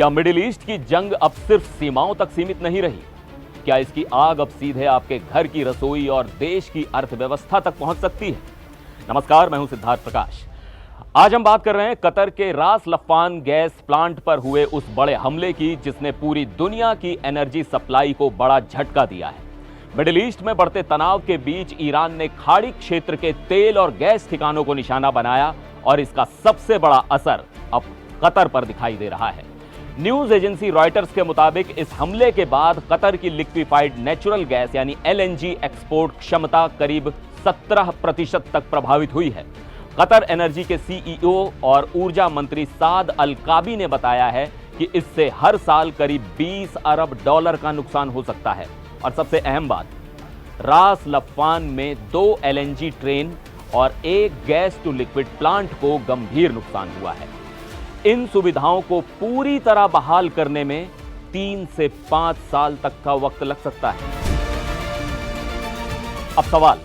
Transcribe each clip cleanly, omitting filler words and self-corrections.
क्या middle east की जंग अब सिर्फ सीमाओं तक सीमित नहीं रही? क्या इसकी आग अब सीधे आपके घर की रसोई और देश की अर्थव्यवस्था तक पहुंच सकती है? नमस्कार, मैं हूं सिद्धार्थ प्रकाश। आज हम बात कर रहे हैं कतर के रास लफ्फान गैस प्लांट पर हुए उस बड़े हमले की जिसने पूरी दुनिया की एनर्जी सप्लाई को बड़ा झटका दिया है। मिडिल ईस्ट में बढ़ते तनाव के बीच ईरान ने खाड़ी क्षेत्र के तेल और गैस ठिकानों को निशाना बनाया और इसका सबसे बड़ा असर अब कतर पर दिखाई दे रहा है। न्यूज एजेंसी रॉयटर्स के मुताबिक इस हमले के बाद कतर की लिक्विफाइड नेचुरल गैस यानी एलएनजी एक्सपोर्ट क्षमता करीब 17% तक प्रभावित हुई है। कतर एनर्जी के सीईओ और ऊर्जा मंत्री साद अल काबी ने बताया है कि इससे हर साल करीब 20 अरब डॉलर का नुकसान हो सकता है। और सबसे अहम बात, रास लफ्फान में 2 एलएनजी ट्रेन और एक गैस टू लिक्विड प्लांट को गंभीर नुकसान हुआ है। इन सुविधाओं को पूरी तरह बहाल करने में 3 से 5 साल तक का वक्त लग सकता है। अब सवाल,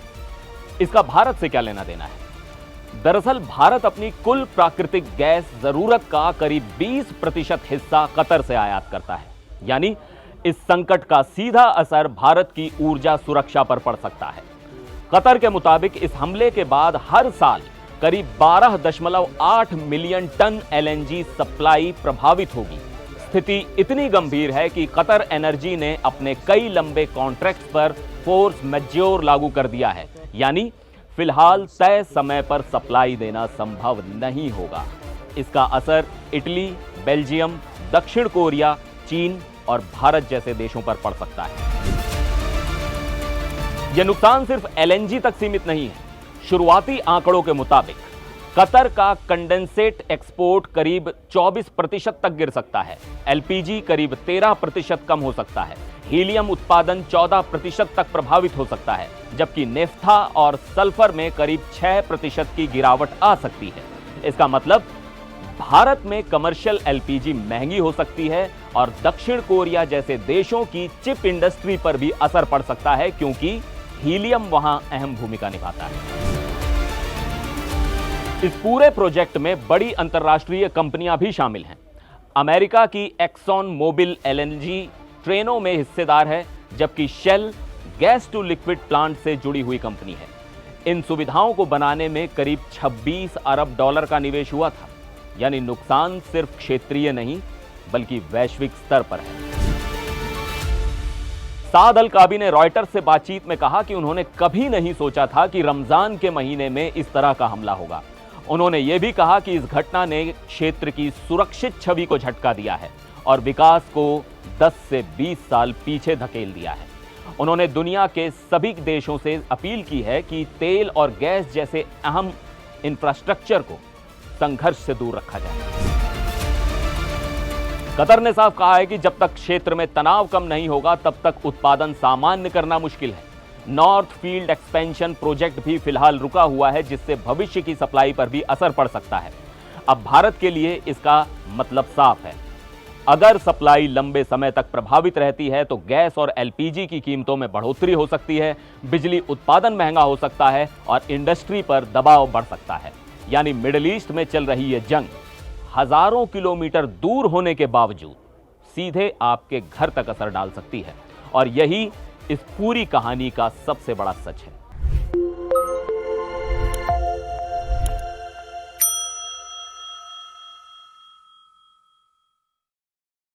इसका भारत से क्या लेना देना है? दरअसल भारत अपनी कुल प्राकृतिक गैस जरूरत का करीब 20% हिस्सा कतर से आयात करता है। यानी इस संकट का सीधा असर भारत की ऊर्जा सुरक्षा पर पड़ सकता है। कतर के मुताबिक इस हमले के बाद हर साल करीब 12.8 मिलियन टन एलएनजी सप्लाई प्रभावित होगी। स्थिति इतनी गंभीर है कि कतर एनर्जी ने अपने कई लंबे कॉन्ट्रैक्ट्स पर फोर्स मैज्योर लागू कर दिया है। यानी फिलहाल तय समय पर सप्लाई देना संभव नहीं होगा। इसका असर इटली, बेल्जियम, दक्षिण कोरिया, चीन और भारत जैसे देशों पर पड़ सकता है। यह नुकसान सिर्फ एलएनजी तक सीमित नहीं है। शुरुआती आंकड़ों के मुताबिक कतर का कंडेंसेट एक्सपोर्ट करीब 24% तक गिर सकता है। एलपीजी करीब 13% कम हो सकता है। हीलियम उत्पादन 14% तक प्रभावित हो सकता है, जबकि नेफ्था और सल्फर में करीब 6% की गिरावट आ सकती है। इसका मतलब भारत में कमर्शियल एलपीजी महंगी हो सकती है और दक्षिण कोरिया जैसे देशों की चिप इंडस्ट्री पर भी असर पड़ सकता है, क्योंकि हीलियम वहां अहम भूमिका निभाता है। इस पूरे प्रोजेक्ट में बड़ी अंतर्राष्ट्रीय कंपनियां भी शामिल हैं। अमेरिका की एक्सॉन मोबिल एलएनजी ट्रेनों में हिस्सेदार है, जबकि Shell gas to liquid plant से जुड़ी हुई कंपनी है। इन सुविधाओं को बनाने में करीब 26 अरब डॉलर का निवेश हुआ था। यानी नुकसान सिर्फ क्षेत्रीय नहीं बल्कि वैश्विक स्तर पर है। साद अल काबी ने रॉयटर्स से बातचीत में कहा कि उन्होंने कभी नहीं सोचा था कि रमजान के महीने में इस तरह का हमला होगा। उन्होंने यह भी कहा कि इस घटना ने क्षेत्र की सुरक्षित छवि को झटका दिया है और विकास को 10 से 20 साल पीछे धकेल दिया है। उन्होंने दुनिया के सभी देशों से अपील की है कि तेल और गैस जैसे अहम इंफ्रास्ट्रक्चर को संघर्ष से दूर रखा जाए। कतर ने साफ कहा है कि जब तक क्षेत्र में तनाव कम नहीं होगा तब तक उत्पादन सामान्य करना मुश्किल है। नॉर्थ फील्ड एक्सपेंशन प्रोजेक्ट भी फिलहाल रुका हुआ है, जिससे भविष्य की सप्लाई पर भी असर पड़ सकता है। अब भारत के लिए इसका मतलब साफ है। अगर सप्लाई लंबे समय तक प्रभावित रहती है तो गैस और एलपीजी की कीमतों में बढ़ोतरी हो सकती है, बिजली उत्पादन महंगा हो सकता है और इंडस्ट्री पर दबाव बढ़ सकता है। यानी मिडिल ईस्ट में चल रही यह जंग हजारों किलोमीटर दूर होने के बावजूद सीधे आपके घर तक असर डाल सकती है। और यही इस पूरी कहानी का सबसे बड़ा सच है।